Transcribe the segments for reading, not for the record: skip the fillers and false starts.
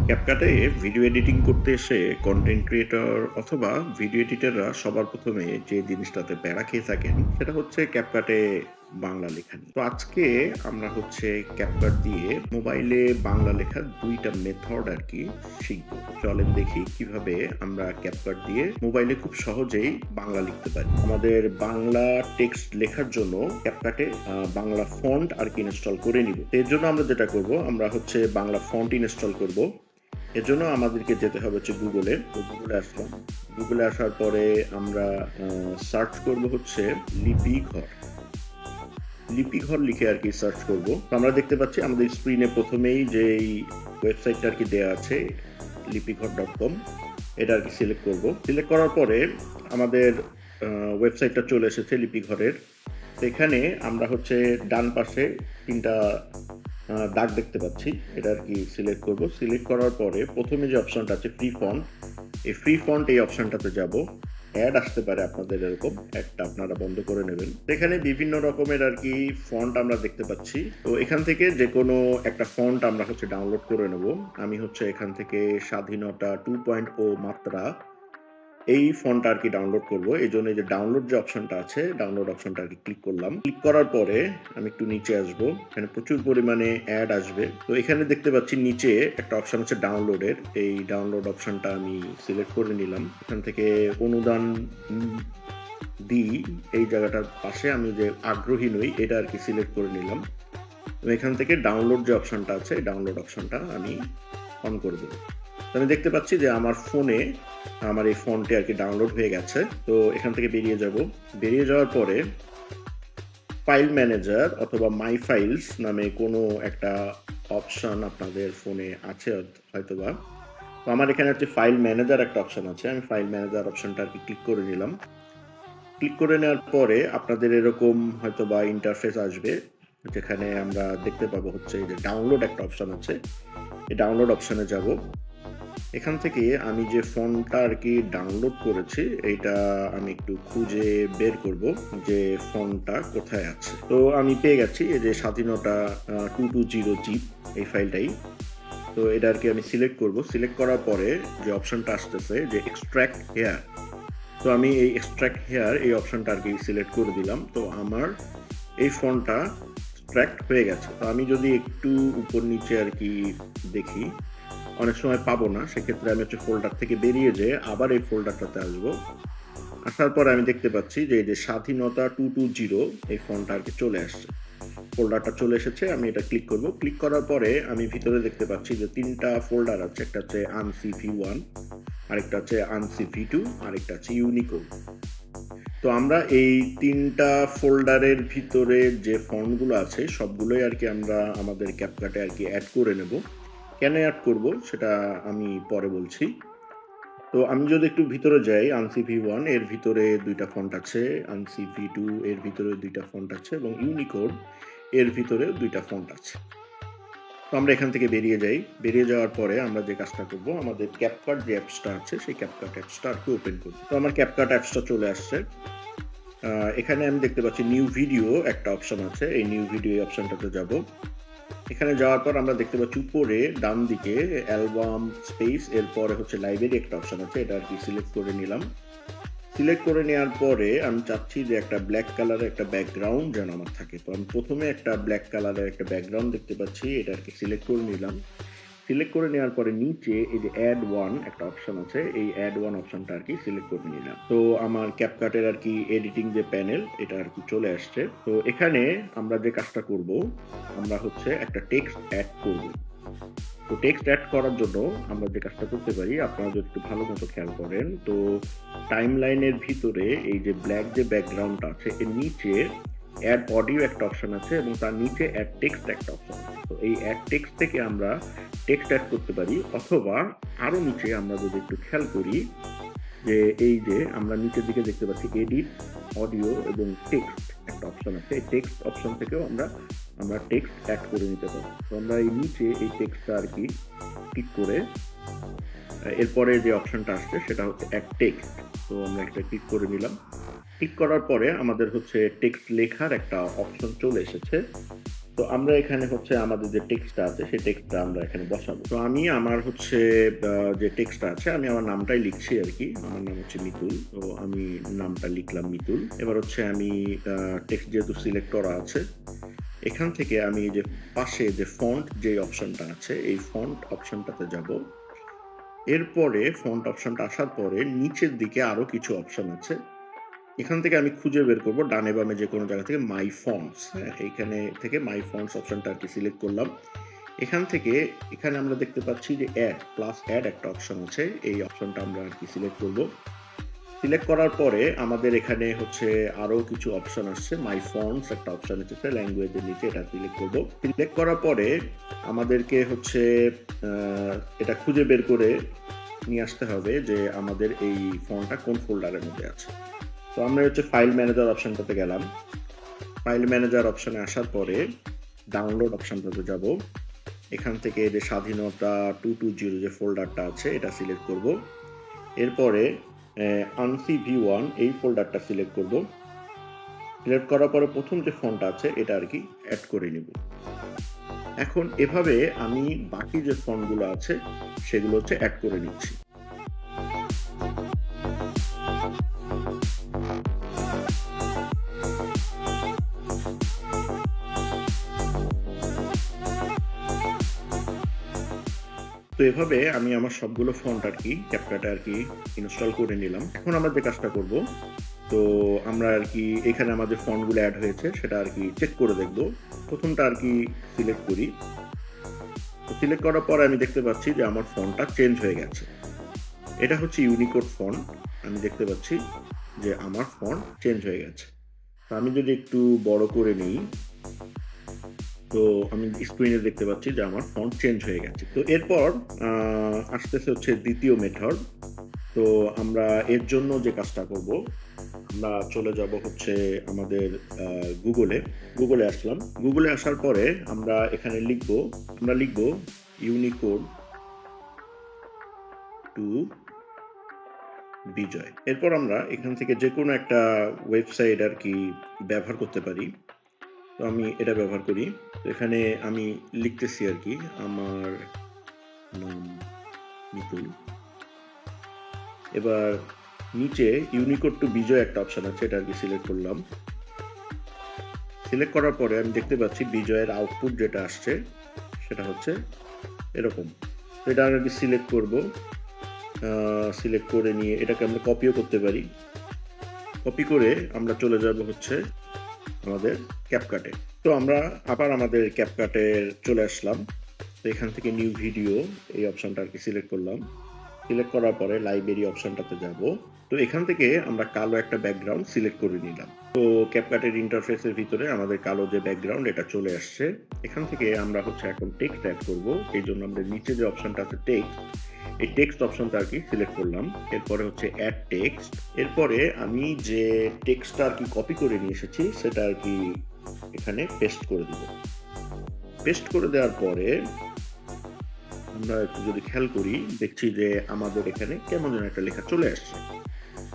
ক্যাপকাটে video editing করতে এসে content creator অথবা ভিডিও এডিটররা সবার প্রথমে যে জিনিসটাতে প্যারা খেয়ে থাকেন সেটা হচ্ছে ক্যাপকাটে বাংলা লেখা নিয়ে। তো আজকে আমরা হচ্ছে ক্যাপকাট দিয়ে মোবাইলে বাংলা লেখার দুইটা মেথড আর কি শিখবো। চলেন দেখি কিভাবে আমরা ক্যাপকাট দিয়ে মোবাইলে খুব সহজেই বাংলা লিখতে পারি। আমাদের বাংলা টেক্সট লেখার জন্য ক্যাপকাটে বাংলা ফন্ট আর কি ইনস্টল করে নিব। এর জন্য আমরা যেটা করব, আমরা হচ্ছে বাংলা ফন্ট ইনস্টল করব। এর জন্য আমাদেরকে যেতে হবে হচ্ছে গুগলে। তো গুগলে আসলাম। গুগলে আসার পরে আমরা সার্চ করব হচ্ছে লিপিঘর। লিপিঘর লিখে আর কি সার্চ করব। তো আমরা দেখতে পাচ্ছি আমাদের স্ক্রিনে প্রথমেই যেই ওয়েবসাইটটা আর কি দেওয়া আছে লিপিঘর.com, এটা আর কি সিলেক্ট করব। সিলেক্ট করার পরে আমাদের ওয়েবসাইটটা চলে এসেছে লিপিঘরের। এখানে আমরা হচ্ছে ডান পাশে তিনটা দাগ দেখতে পাচ্ছি, এটা আর কি সিলেক্ট করব। সিলেক্ট করার পরে প্রথমে যে অপশনটা আছে ফ্রি ফন্ট, এই ফ্রি ফন্ট এই অপশনটাতে যাব। অ্যাড আসতে পারে আপনাদের, এরকম একটা আপনারা বন্ধ করে নেবেন। এখানে বিভিন্ন রকমের আর কি ফন্ট আমরা দেখতে পাচ্ছি। তো এখান থেকে যে কোনো একটা ফন্ট আমরা হচ্ছে ডাউনলোড করে নেব। আমি হচ্ছে এখান থেকে স্বাধীনতা 2.0 মাত্রা এই ফন্টটা আর কি ডাউনলোড করব। এই জন্য এই যে ডাউনলোড যে অপশনটা আছে, ডাউনলোড অপশনটা আর কি ক্লিক করলাম। ক্লিক করার পরে আমি একটু নিচে আসব, এখানে প্রচুর পরিমাণে অ্যাড আসবে। তো এখানে দেখতে পাচ্ছি নিচে একটা অপশন আছে ডাউনলোডের, এই ডাউনলোড অপশনটা আমি সিলেক্ট করে নিলাম। এখান থেকে অনুদান দিই এই জায়গাটার পাশে আমি যে আগ্রহী নই এটা আর কি সিলেক্ট করে নিলাম। এখান থেকে ডাউনলোড যে অপশনটা আছে, ডাউনলোড অপশনটা আমি অন করে দেবো। আমি দেখতে পাচ্ছি যে আমার ফোনে আমার এই ফন্টটি আর কি ডাউনলোড হয়ে গেছে। তো এখান থেকে বেরিয়ে যাব। বেরিয়ে যাওয়ার পরে ফাইল ম্যানেজার অথবা মাই ফাইলস নামে কোনো একটা অপশন আপনাদের ফোনে আছে হয়তোবা। তো আমার এখানে হচ্ছে ফাইল ম্যানেজার একটা অপশন আছে, আমি ফাইল ম্যানেজার অপশনটা আর কি ক্লিক করে নিলাম। ক্লিক করে নেওয়ার পরে আপনাদের এরকম হয়তোবা ইন্টারফেস আসবে, যেখানে আমরা দেখতে পাবো হচ্ছে যে ডাউনলোড একটা অপশন আছে। এই ডাউনলোড অপশনে যাব। এখান থেকে আমি যে ফন্টটা আর কি ডাউনলোড করেছি এইটা আমি একটু খুঁজে বের করব যে ফন্টটা কোথায় আছে। তো আমি পেয়ে গেছি এই যে স্বাধীনতা 220 জিপ, এই ফাইলটাই। তো এটা আর কি আমি সিলেক্ট করব। সিলেক্ট করার পরে যে অপশনটা আসতেছে যে এক্সট্রাক্ট হেয়ার, তো আমি এই এক্সট্রাক্ট হেয়ার এই অপশনটা আর কি সিলেক্ট করে দিলাম। তো আমার এই ফন্টটা এক্সট্রাক্ট হয়ে গেছে। তো আমি যদি একটু উপর নিচে আর কি দেখি, অনেক সময় পাবো না, সেক্ষেত্রে আমি হচ্ছে ফোল্ডার থেকে বেরিয়ে যেয়ে আবার এই ফোল্ডারটাতে আসবো। আসার পরে আমি দেখতে পাচ্ছি যে এই যে স্বাধীনতা 220 এই ফন্টটা আর কি চলে আসছে, ফোল্ডারটা চলে এসেছে। আমি এটা ক্লিক করব। ক্লিক করার পরে আমি ভিতরে দেখতে পাচ্ছি যে তিনটা ফোল্ডার আছে, একটা হচ্ছে আনসি V1, আরেকটা হচ্ছে আনসি V2, আরেকটা হচ্ছে ইউনিকোড। তো আমরা এই তিনটা ফোল্ডারের ভিতরে যে ফন্টগুলো আছে সবগুলোই আর কি আমরা আমাদের ক্যাপকাটে আর কি অ্যাড করে নেব। কেন অ্যাড করব সেটা আমি পরে বলছি। তো আমি যদি একটু ভিতরে যাই, আনসি V1 এর ভিতরে দুইটা ফন্ট আছে, আনসি V2 এর ভিতরে দুইটা ফন্ট আছে, এবং ইউনিকোড এর ভিতরে দুইটা ফন্ট আছে। তো আমরা এখান থেকে বেরিয়ে যাই। বেরিয়ে যাওয়ার পরে আমরা যে কাজটা করব, আমাদের ক্যাপকাট যে অ্যাপসটা আছে সেই ক্যাপকাট অ্যাপসটা আর কি ওপেন করব। তো আমার ক্যাপকাট অ্যাপসটা চলে আসছে। এখানে আমি দেখতে পাচ্ছি নিউ ভিডিও একটা অপশন আছে, এই নিউ ভিডিও অপশনটাতে যাব। এখানে যাওয়ার পর আমরা দেখতে পাচ্ছি উপরে ডান দিকে অ্যালবাম স্পেস, এরপরে হচ্ছে লাইব্রেরি একটা অপশন আছে, এটা আর কি সিলেক্ট করে নিলাম। সিলেক্ট করে নেওয়ার পরে আমি চাচ্ছি যে একটা ব্ল্যাক কালারের একটা ব্যাকগ্রাউন্ড যেন আমার থাকে। তো আমি প্রথমে একটা ব্ল্যাক কালারের একটা ব্যাকগ্রাউন্ড দেখতে পাচ্ছি, এটা আর কি সিলেক্ট করে নিলাম। সিলেক্ট করে নেওয়ার পরে নিচে এই যে অ্যাড ওয়ান একটা অপশন আছে, এই অ্যাড ওয়ান অপশনটা আর কি সিলেক্ট করে নিলাম। তো আমার ক্যাপকাটের আর কি এডিটিং যে প্যানেল এটা আর কি চলে আসছে। তো এখানে আমরা যে কাজটা করব, আমরা হচ্ছে একটা টেক্সট অ্যাড করব। তো টেক্সট অ্যাড করার জন্য আমরা যে কাজটা করতে পারি, আপনারা যদি একটু ভালো মতো খেয়াল করেন, তো টাইম লাইনের ভিতরে এই যে ব্ল্যাক যে ব্যাকগ্রাউন্ডটা আছে এর নিচে অ্যাড অডিও একটা অপশন আছে, এবং তার নিচে অ্যাড টেক্সট একটা অপশন আছে। তো এই অ্যাড টেক্সট থেকে আমরা টেক্সট অ্যাড করতে পারি, অথবা আরো নিচে আমরা যদি একটু খেয়াল করি যে এই যে আমরা নিচের দিকে দেখতে পাচ্ছি এডিট অডিও এবং টেক্সট একটা অপশন আছে, এই টেক্সট অপশন থেকেও আমরা টেক্সট অ্যাড করে নিতে পারি। তো আমরা এই নিচে এই টেক্সটটা আর কি ক্লিক করে এরপরে যে অপশনটা আসছে সেটা হচ্ছে অ্যাড টেক্সট। তো আমরা এটা ক্লিক করে নিলাম। ক্লিক করার পরে আমাদের হচ্ছে টেক্সট লেখার একটা অপশন চলে এসেছে। তো আমরা এখানে হচ্ছে আমাদের যে টেক্সটটা আছে সেই টেক্সটটা আমরা এখানে বসাবো। তো আমি আমার হচ্ছে যে টেক্সটটা আছে আমি আমার নামটাই লিখছি আরকি। আমার নাম হচ্ছে মিতুল। তো আমি নামটা লিখলাম মিতুল। এবার হচ্ছে আমি টেক্সট যেহেতু সিলেক্ট করা আছে, এখান থেকে আমি যে পাশে যে ফন্ট যে অপশনটা আছে এই ফন্ট অপশনটাতে যাব। এরপরে ফন্ট অপশনটা আসার পরে নিচের দিকে আরো কিছু অপশন আছে। এখান থেকে আমি খুঁজে বের করব ডানে বামে যেকোনো জায়গা থেকে মাই ফন্টস, হ্যাঁ? এইখানে থেকে মাই ফন্টস অপশনটা আরকি সিলেক্ট করলাম। এখান থেকে এখানে আমরা দেখতে পাচ্ছি যে এড একটা অপশন আছে। এই অপশনটা আমরা আরকি সিলেক্ট করব। সিলেক্ট করার পরে আমাদের এখানে হচ্ছে আরো কিছু অপশন আসছে। মাই ফন্টস একটা অপশন এসেছে ল্যাঙ্গুয়েজের নিচে, এটা সিলেক্ট করব। সিলেক্ট করার পরে আমাদেরকে হচ্ছে এটা খুঁজে বের করে নিয়ে আসতে হবে যে আমাদের এই ফন্টটা কোন ফোল্ডারের মধ্যে আছে। তো আমরা হচ্ছে ফাইল ম্যানেজার অপশনটাতে গেলাম। ফাইল ম্যানেজার অপশনে আসার পরে ডাউনলোড অপশনটাতে যাব। এখান থেকে যে স্বাধীনতা 220 যে ফোল্ডারটা আছে এটা সিলেক্ট করব। এরপরে আনসি V1 এই ফোল্ডারটা সিলেক্ট করব। সিলেক্ট করার পরে প্রথম যে ফন্টটা আছে এটা আর কি অ্যাড করে নিব। এখন এভাবে আমি বাকি যে ফন্টগুলো আছে সেগুলো হচ্ছে অ্যাড করে নিচ্ছি। তো এভাবে আমি আমার সবগুলো ফন্ট আরকি ক্যাপকাটে আরকি ইনস্টল করে নিলাম। এখন আমরা যে কাজটা করব, তো আমরা আরকি এখানে আমাদের ফন্টগুলো এড হয়েছে সেটা আরকি চেক করে দেখব। প্রথমটা আরকি সিলেক্ট করি। তো সিলেক্ট করার পর আমি দেখতে পাচ্ছি যে আমার ফন্টটা চেঞ্জ হয়ে গেছে। এটা হচ্ছে ইউনিকোড ফন্ট। আমি দেখতে পাচ্ছি যে আমার ফন্ট চেঞ্জ হয়ে গেছে। তো আমি যদি একটু বড় করে নেই, তো আমি স্ক্রিনে দেখতে পাচ্ছি যে আমার ফন্ট চেঞ্জ হয়ে গেছে। তো এরপর আসতেছে হচ্ছে দ্বিতীয় মেথড। তো আমরা এর জন্য যে কাজটা করব, আমরা চলে যাব হচ্ছে আমাদের গুগলে আসলাম। গুগলে আসার পরে আমরা এখানে লিখব ইউনিকোড টু বিজয়। এরপর আমরা এখান থেকে যেকোনো একটা ওয়েবসাইট আরকি ব্যবহার করতে পারি। তো আমি এটা ব্যবহার করি। তো এখানে আমি লিখতেছি আরকি আমার নাম মিতুল। এবার নিচে ইউনিকোড টু বিজয় একটা অপশন আছে, এটা আরকি সিলেক্ট করলাম। সিলেক্ট করার পরে আমি দেখতে পাচ্ছি বিজয়ের আউটপুট যেটা আসছে সেটা হচ্ছে এরকম। তো এটা আরকি সিলেক্ট করব। সিলেক্ট করে নিয়ে এটাকে আমরা কপিও করতে পারি। কপি করে আমরা চলে যাব হচ্ছে আমাদের ক্যাপকাটে। তো আমরা আবার আমাদের ক্যাপকাটে চলে আসলাম। তো এখান থেকে নিউ ভিডিও এই অপশনটা আরকি সিলেক্ট করলাম। সিলেক্ট করার পরে লাইব্রেরি অপশনটাতে যাব। তো এখান থেকে আমরা কালো একটা ব্যাকগ্রাউন্ড সিলেক্ট করে নিলাম। তো ক্যাপকাটের ইন্টারফেসের ভিতরে আমাদের কালো যে ব্যাকগ্রাউন্ড এটা চলে আসছে। এখান থেকে আমরা হচ্ছে এখন টেক্সট অ্যাড করব। এই জন্য আমরা নিচে যে অপশনটা আছে টেক্সট, এই টেক্সট অপশনটা আর কি সিলেক্ট করলাম। এরপরে হচ্ছে অ্যাড টেক্সট। এরপরে আমি যে টেক্সটটা আর কি কপি করে নিয়ে এসেছি সেটা আর কি এখানে পেস্ট করে দিব। পেস্ট করে দেওয়ার পরে আমরা একটু যদি খেয়াল করি দেখছি যে আমাদের এখানে কেমন যেন একটা লেখা চলে আসছে।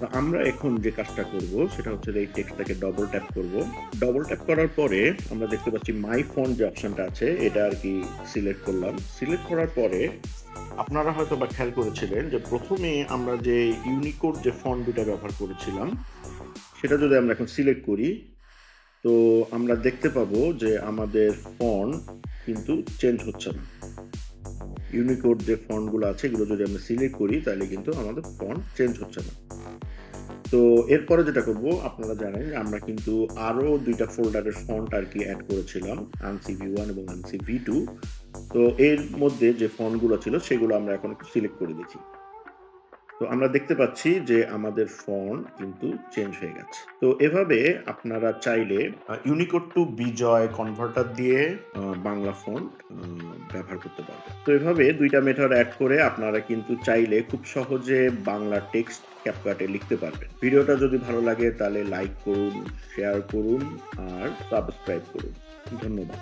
তো আমরা এখন যে কাজটা করব সেটা হচ্ছে এই টেক্সটটাকে ডবল ট্যাপ করব। ডবল ট্যাপ করার পরে আমরা দেখতে পাচ্ছি মাই ফন্ট যে অপশনটা আছে এটা আর কি সিলেক্ট করলাম। সিলেক্ট করার পরে আপনারা হয়তো বা খেয়াল করেছিলেন যে প্রথমে আমরা যে ইউনিকোড যে ফন্ট দুটা ব্যবহার করেছিলাম সেটা যদি আমরা এখন সিলেক্ট করি, তো আমরা দেখতে পাবো যে আমাদের ফন্ট কিন্তু চেঞ্জ হচ্ছে না। ইউনিকোড যে ফন্টগুলো আছে এগুলো যদি আমরা সিলেক্ট করি তাহলে কিন্তু আমাদের ফন্ট চেঞ্জ হচ্ছে না। তো এরপরে যেটা করব, আপনারা জানেন আমরা কিন্তু আরো ২ টা ফোল্ডারের ফন্ট আরকি এড করেছিলাম, আনসি V1 এবং আনসি V2। তো এর মধ্যে যে ফন্টগুলো ছিল সেগুলো আমরা এখন একটু সিলেক্ট করে দেখি। তো আমরা দেখতে পাচ্ছি যে আমাদের ফন্ট কিন্তু চেঞ্জ হয়ে গেছে। তো এভাবে আপনারা চাইলে ইউনিকোড টু বিজয় কনভার্টার দিয়ে বাংলা ফন্ট ব্যবহার করতে পারবেন। তো এভাবে ২ টা মেথড এড করে আপনারা কিন্তু চাইলে খুব সহজে বাংলা টেক্সট ক্যাপকাটে লিখতে পারবেন। ভিডিওটা যদি ভালো লাগে তাহলে লাইক করুন, শেয়ার করুন আর সাবস্ক্রাইব করুন। ধন্যবাদ।